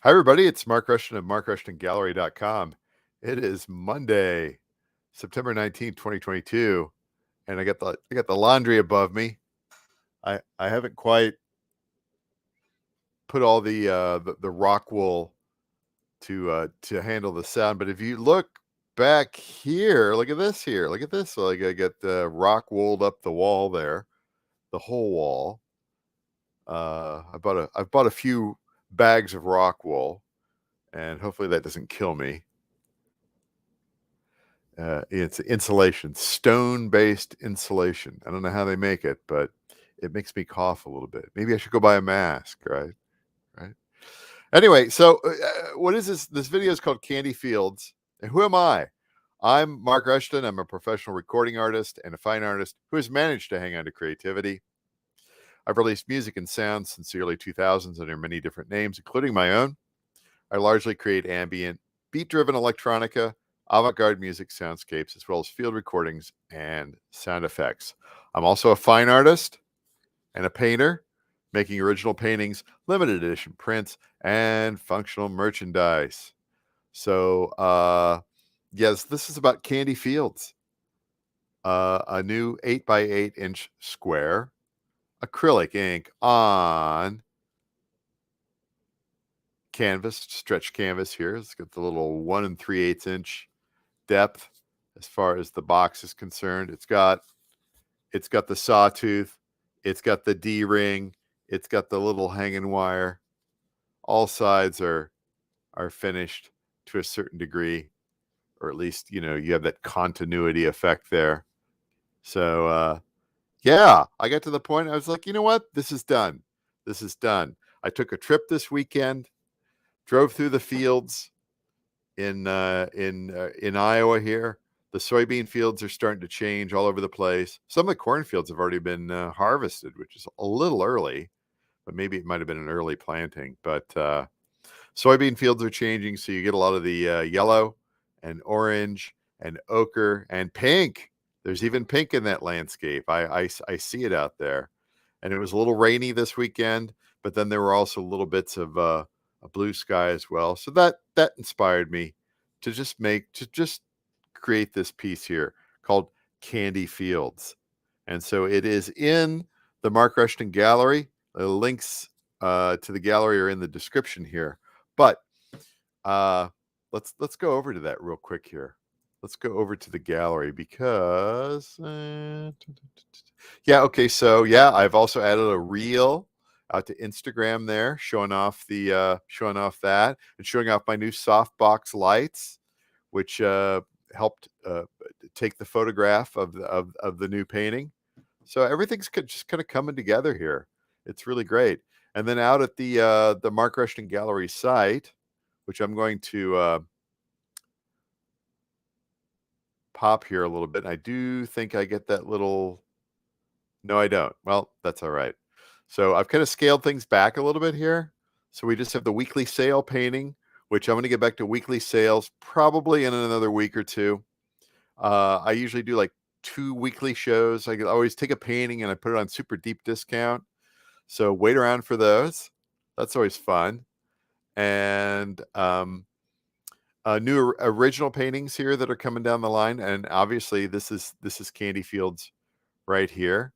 Hi, everybody. It's Mark Rushton of MarkRushtonGallery.com. It is Monday, September 19th, 2022, and I got the laundry above me. I haven't quite put all the rock wool to handle the sound, but if you look back here, look at this here. Look at this. Like I got the rock wooled up the wall there, the whole wall. I've bought a few bags of rock wool, and hopefully that doesn't kill me. It's insulation, stone-based insulation. I don't know how they make it, but it makes me cough a little bit. Maybe I should go buy a mask, right? Right. Anyway, so what is this? This video is called Candy Fields. And who am I? I'm Mark Rushton. I'm a professional recording artist and a fine artist who has managed to hang on to creativity. I've released music and sound since the early 2000s under many different names, including my own. I largely create ambient, beat-driven electronica, avant-garde music soundscapes, as well as field recordings and sound effects. I'm also a fine artist and a painter, making original paintings, limited edition prints, and functional merchandise. So, yes, this is about Candy Fields, a new 8 by 8 inch square acrylic ink on canvas, stretch canvas here. It's got the little 1 3/8 inch depth as far as the box is concerned. It's got the sawtooth, it's got the D-ring, it's got the little hanging wire. All sides are finished to a certain degree, or at least you have that continuity effect there. So yeah, I got to the point I was like, you know what? This is done. This is done. I took a trip this weekend, drove through the fields in Iowa here. The soybean fields are starting to change all over the place. Some of the cornfields have already been harvested, which is a little early, but maybe it might have been an early planting. But soybean fields are changing, so you get a lot of the yellow and orange and ochre and pink. There's even pink in that landscape. I see it out there. And it was a little rainy this weekend, but then there were also little bits of a blue sky as well. So that inspired me to just create this piece here called Candy Fields. And so it is in the Mark Rushton Gallery. The links to the gallery are in the description here. But let's go over to that real quick here. Let's go over to the gallery because yeah, okay, so yeah, I've also added a reel out to Instagram there, showing off that and showing off my new softbox lights, which helped take the photograph of the new painting. So everything's just kind of coming together here. It's really great. And then out at the Mark Rushton Gallery site, which I'm going to pop here a little bit. And I do think I get that little. No, I don't. Well, that's all right. So I've kind of scaled things back a little bit here. So we just have the weekly sale painting, which I'm going to get back to weekly sales probably in another week or two. I usually do like 2 weekly shows. I always take a painting and I put it on super deep discount. So wait around for those. That's always fun. And new original paintings here that are coming down the line. And obviously this is Candy Fields right here.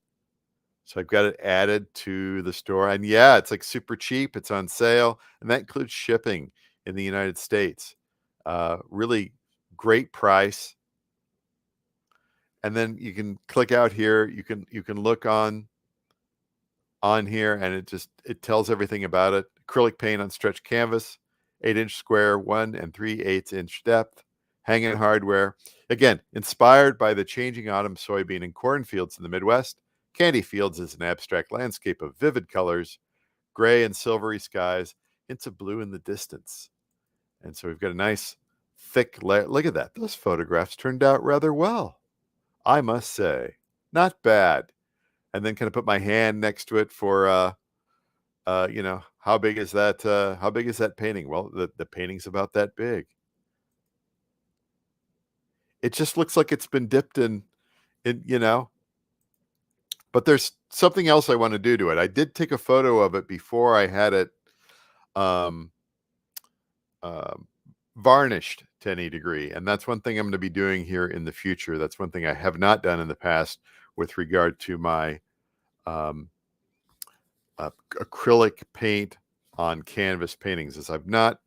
So I've got it added to the store. And yeah, it's like super cheap. It's on sale. And that includes shipping in the United States. Really great price. And then you can click out here. You can look on here, and it tells everything about it. Acrylic paint on stretched canvas, 8-inch square, 1 3/8 inch depth, hanging hardware. Again, inspired by the changing autumn soybean and cornfields in the Midwest, Candy Fields is an abstract landscape of vivid colors, gray and silvery skies, hints of blue in the distance. And so we've got a nice thick layer. Look at that. Those photographs turned out rather well, I must say. Not bad. And then kind of put my hand next to it for how big is that painting? Well, the painting's about that big. It just looks like it's been dipped in, but there's something else I want to do to it. I did take a photo of it before I had it varnished to any degree. And that's one thing I'm going to be doing here in the future. That's one thing I have not done in the past with regard to my acrylic paint on canvas paintings, is I've not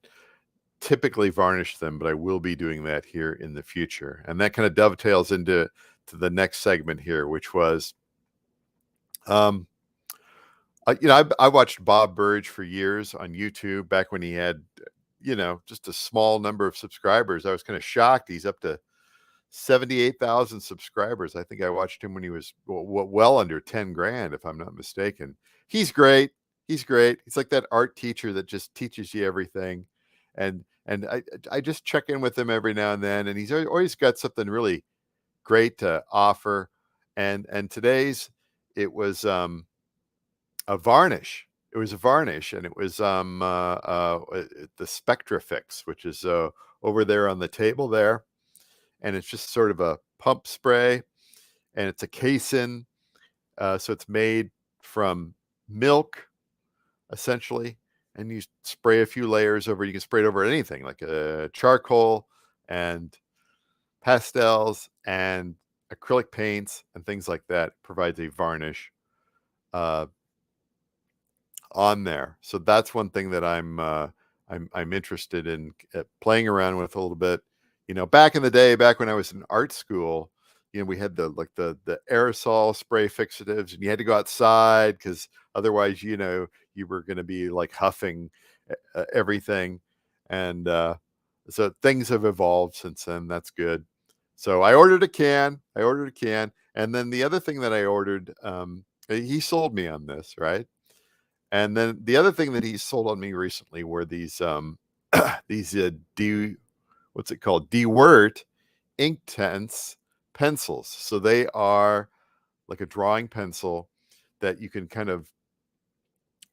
typically varnished them, but I will be doing that here in the future. And that kind of dovetails into the next segment here, which was, I watched Bob Burridge for years on YouTube back when he had, just a small number of subscribers. I was kind of shocked. He's up to 78,000 subscribers. I think I watched him when he was well under 10 grand, if I'm not mistaken. He's great. He's great. He's like that art teacher that just teaches you everything. And I just check in with him every now and then, and he's always got something really great to offer. And today's, it was a varnish. It was a varnish, and it was the Spectrafix, which is over there on the table there. And it's just sort of a pump spray, and it's a casein. So it's made from milk, essentially, and you spray a few layers over. You can spray it over anything, like charcoal and pastels and acrylic paints and things like that. It provides a varnish on there. So that's one thing that I'm interested in playing around with a little bit. Back in the day, back when I was in art school, we had the aerosol spray fixatives, and you had to go outside because otherwise, you were going to be like huffing everything. And so things have evolved since then. That's good. So I ordered a can. And then the other thing that I ordered, he sold me on this, right? And then the other thing that he sold on me recently were these what's it called? Derwent Inktense Pencils. So they are like a drawing pencil that you can kind of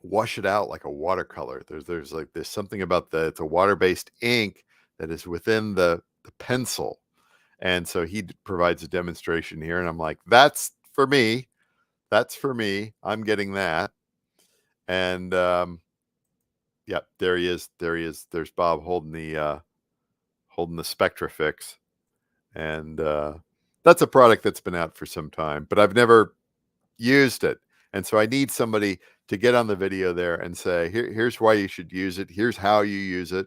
wash it out like a watercolor. There's something about it's a water-based ink that is within the pencil. And so he provides a demonstration here, and I'm like, that's for me. I'm getting that. And yeah, there he is. There's Bob holding the Spectrafix, and that's a product that's been out for some time, but I've never used it. And so I need somebody to get on the video there and say, here's why you should use it. Here's how you use it.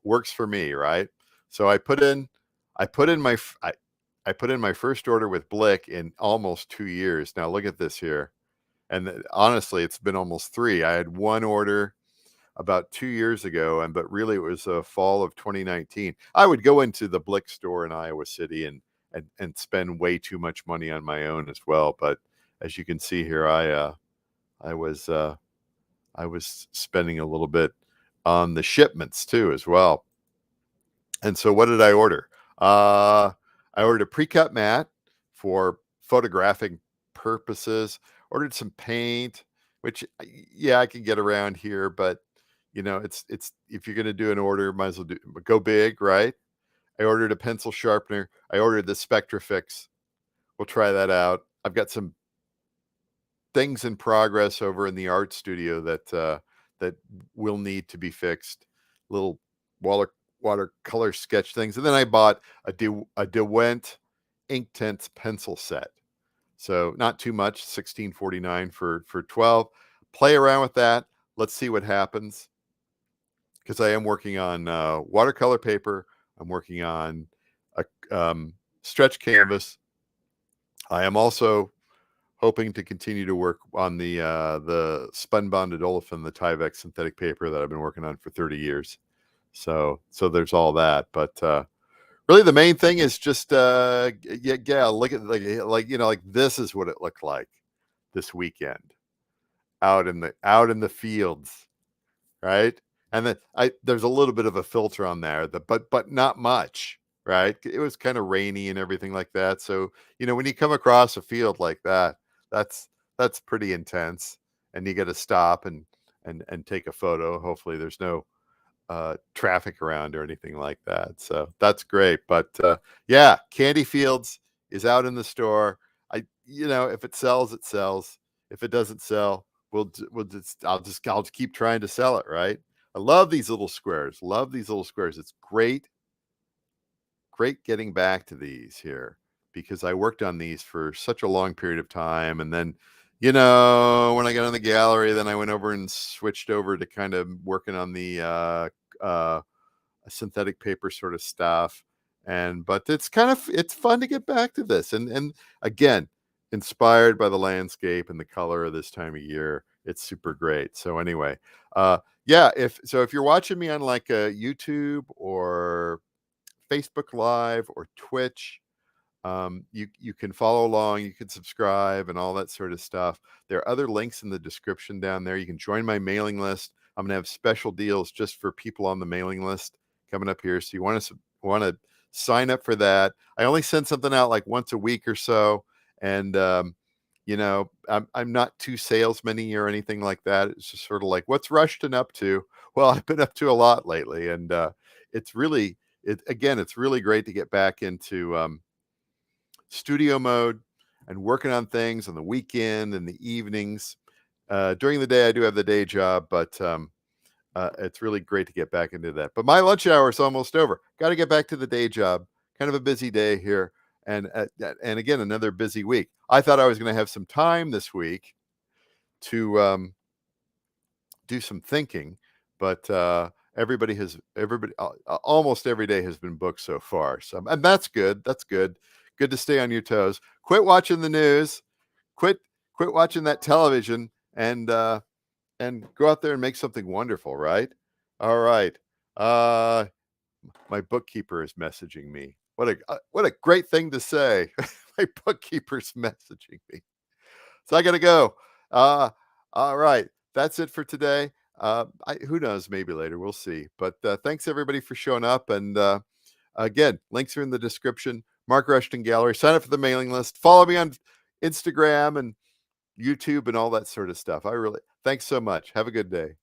Works for me, right? So I put in my first order with Blick in almost 2 years. Now look at this here. And honestly, it's been almost 3. I had one order about 2 years ago, but really it was fall of 2019. I would go into the Blick store in Iowa City and spend way too much money on my own as well. But as you can see here, I was spending a little bit on the shipments too as well. And so what did I order? I ordered a pre-cut mat for photographing purposes. Ordered some paint, which I can get around here, but it's if you're going to do an order, might as well go big, right? I ordered a pencil sharpener. I ordered the Spectrafix. We'll try that out. I've got some things in progress over in the art studio that will need to be fixed. Little watercolor sketch things, and then I bought a Derwent Inktense pencil set. So not too much, $16.49 for 12. Play around with that. Let's see what happens. Because I am working on watercolor paper. I'm working on a stretch canvas. I am also hoping to continue to work on the spun bonded olefin, the Tyvek synthetic paper that I've been working on for 30 years. So there's all that. But really, the main thing is just look at like this is what it looked like this weekend out in the fields, right? And then there's a little bit of a filter on there, but not much, right? It was kind of rainy and everything like that. So when you come across a field like that, that's pretty intense, and you got to stop and take a photo. Hopefully, there's no traffic around or anything like that. So that's great. But Candy Fields is out in the store. If it sells, it sells. If it doesn't sell, I'll just keep trying to sell it, right? I love these little squares. Love these little squares. It's great getting back to these here because I worked on these for such a long period of time. And then, when I got in the gallery, then I went over and switched over to kind of working on the synthetic paper sort of stuff. But it's fun to get back to this. And again, inspired by the landscape and the color of this time of year. It's super great. So anyway, yeah, if you're watching me on like YouTube or Facebook Live or Twitch, you can follow along, you can subscribe and all that sort of stuff. There are other links in the description down there. You can join my mailing list. I'm gonna have special deals just for people on the mailing list coming up here. So you want to sign up for that. I only send something out like once a week or so, and I'm not too salesman-y or anything like that. It's just sort of like, what's Rushton up to? Well, I've been up to a lot lately, and it's really it's really great to get back into studio mode and working on things on the weekend and the evenings. During the day, I do have the day job, but it's really great to get back into that. But my lunch hour is almost over. Got to get back to the day job. Kind of a busy day here, and again, another busy week. I thought I was going to have some time this week to do some thinking, but almost every day has been booked so far. So, and that's good. That's good. Good to stay on your toes. Quit watching the news. Quit watching that television, and go out there and make something wonderful. Right? All right. My bookkeeper is messaging me. What a great thing to say. My bookkeeper's messaging me. So I got to go. All right. That's it for today. Who knows? Maybe later. We'll see. But thanks everybody for showing up. And again, links are in the description. Mark Rushton Gallery. Sign up for the mailing list. Follow me on Instagram and YouTube and all that sort of stuff. Thanks so much. Have a good day.